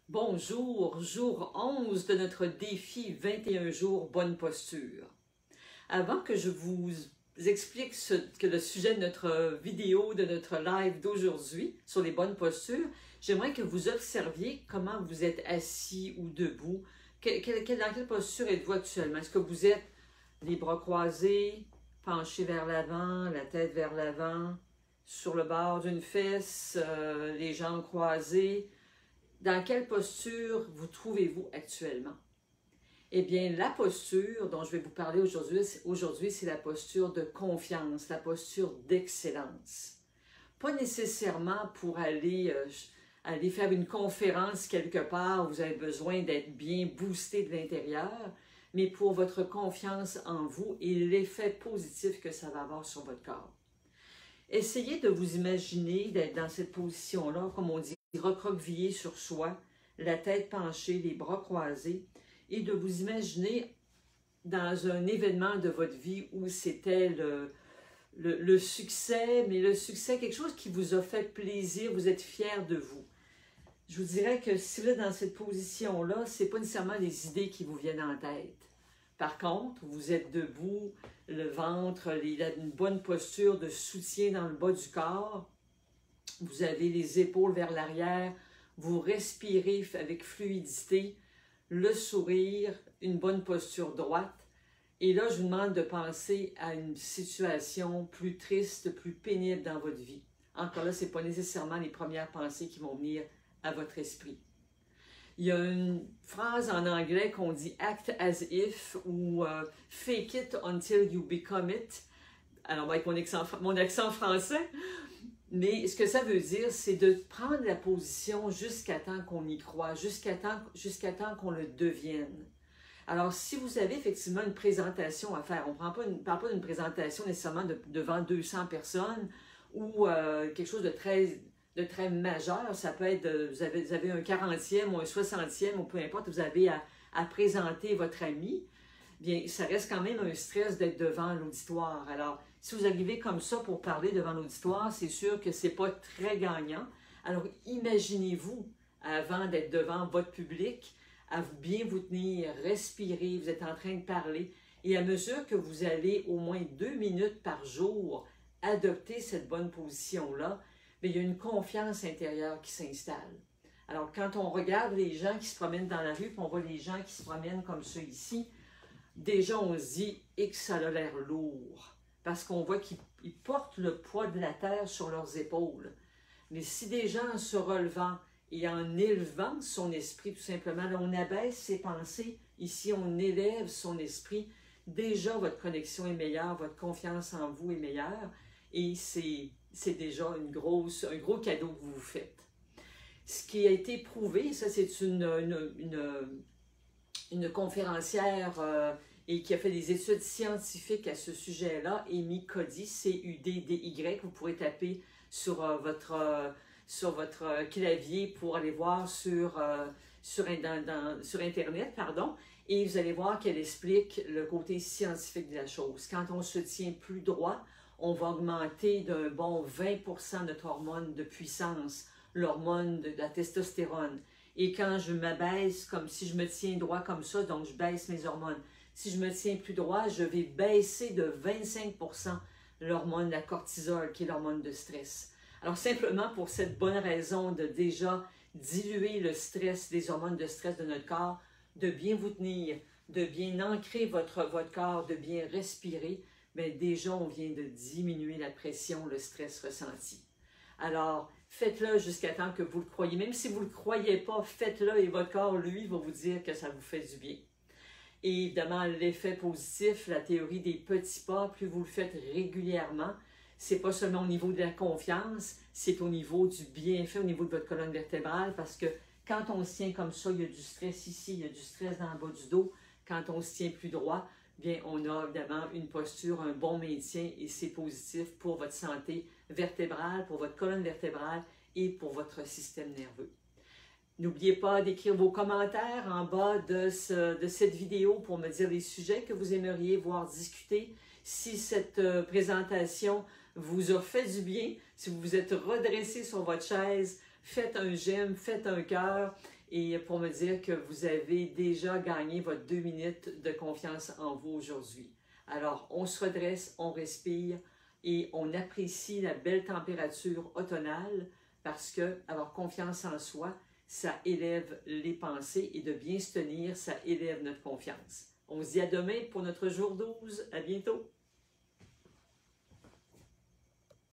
Bonjour, jour 11 de notre défi 21 jours bonne posture. Avant que je vous explique que le sujet de notre vidéo, de notre live d'aujourd'hui sur les bonnes postures, j'aimerais que vous observiez comment vous êtes assis ou debout. Dans quelle posture êtes-vous actuellement? Est-ce que vous êtes les bras croisés, penchés vers l'avant, la tête vers l'avant, sur le bord d'une fesse, les jambes croisées? Dans quelle posture vous trouvez-vous actuellement? Eh bien, la posture dont je vais vous parler aujourd'hui, c'est la posture de confiance, la posture d'excellence. Pas nécessairement pour aller faire une conférence quelque part où vous avez besoin d'être bien boosté de l'intérieur, mais pour votre confiance en vous et l'effet positif que ça va avoir sur votre corps. Essayez de vous imaginer d'être dans cette position-là, comme on dit, recroquevillé sur soi, la tête penchée, les bras croisés, et de vous imaginer dans un événement de votre vie où c'était le succès, mais le succès, quelque chose qui vous a fait plaisir, vous êtes fier de vous. Je vous dirais que si vous êtes dans cette position-là, ce n'est pas nécessairement les idées qui vous viennent en tête. Par contre, vous êtes debout, le ventre, il a une bonne posture de soutien dans le bas du corps. Vous avez les épaules vers l'arrière, vous respirez avec fluidité, le sourire, une bonne posture droite. Et là, je vous demande de penser à une situation plus triste, plus pénible dans votre vie. Encore là, ce n'est pas nécessairement les premières pensées qui vont venir à votre esprit. Il y a une phrase en anglais qu'on dit « act as if » ou « fake it until you become it ». Alors, avec mon accent français, mais ce que ça veut dire, c'est de prendre la position jusqu'à temps qu'on y croit, jusqu'à temps qu'on le devienne. Alors, si vous avez effectivement une présentation à faire, on ne parle pas d'une présentation nécessairement devant 200 personnes ou quelque chose de très majeur, ça peut être, vous avez un 40e ou un 60e ou peu importe, vous avez à présenter votre ami, bien, ça reste quand même un stress d'être devant l'auditoire. Alors, si vous arrivez comme ça pour parler devant l'auditoire, c'est sûr que ce n'est pas très gagnant. Alors, imaginez-vous, avant d'être devant votre public, à bien vous tenir, respirer, vous êtes en train de parler, et à mesure que vous allez au moins 2 minutes par jour adopter cette bonne position-là, il y a une confiance intérieure qui s'installe. Alors, quand on regarde les gens qui se promènent dans la rue, puis on voit les gens qui se promènent comme ceux ici, déjà on se dit et que ça a l'air lourd, parce qu'on voit qu'ils portent le poids de la terre sur leurs épaules. Mais si des gens en se relevant et en élevant son esprit, tout simplement, là, on abaisse ses pensées, ici on élève son esprit, déjà votre connexion est meilleure, votre confiance en vous est meilleure, et c'est déjà un gros cadeau que vous vous faites. Ce qui a été prouvé, ça c'est une conférencière et qui a fait des études scientifiques à ce sujet-là, Amy Cuddy, C-U-D-D-Y, vous pourrez taper sur votre clavier pour aller voir sur Internet, pardon, et vous allez voir qu'elle explique le côté scientifique de la chose. Quand on se tient plus droit, on va augmenter d'un bon 20% notre hormone de puissance, l'hormone de la testostérone. Et quand je m'abaisse, comme si je me tiens droit comme ça, donc je baisse mes hormones. Si je me tiens plus droit, je vais baisser de 25% l'hormone de la cortisol, qui est l'hormone de stress. Alors simplement pour cette bonne raison de déjà diluer le stress, les hormones de stress de notre corps, de bien vous tenir, de bien ancrer votre corps, de bien respirer, bien déjà on vient de diminuer la pression, le stress ressenti. Alors, faites-le jusqu'à temps que vous le croyez. Même si vous ne le croyez pas, faites-le et votre corps, lui, va vous dire que ça vous fait du bien. Et évidemment, l'effet positif, la théorie des petits pas, plus vous le faites régulièrement, c'est pas seulement au niveau de la confiance, c'est au niveau du bienfait, au niveau de votre colonne vertébrale, parce que quand on se tient comme ça, il y a du stress ici, il y a du stress dans le bas du dos. Quand on se tient plus droit, bien, on a évidemment une posture, un bon maintien et c'est positif pour votre santé vertébrale, pour votre colonne vertébrale et pour votre système nerveux. N'oubliez pas d'écrire vos commentaires en bas de cette vidéo pour me dire les sujets que vous aimeriez voir discuter. Si cette présentation vous a fait du bien, si vous vous êtes redressé sur votre chaise, faites un j'aime, faites un cœur et pour me dire que vous avez déjà gagné votre 2 minutes de confiance en vous aujourd'hui. Alors, on se redresse, on respire et on apprécie la belle température automnale parce que avoir confiance en soi, ça élève les pensées et de bien se tenir, ça élève notre confiance. On se dit à demain pour notre jour 12. À bientôt!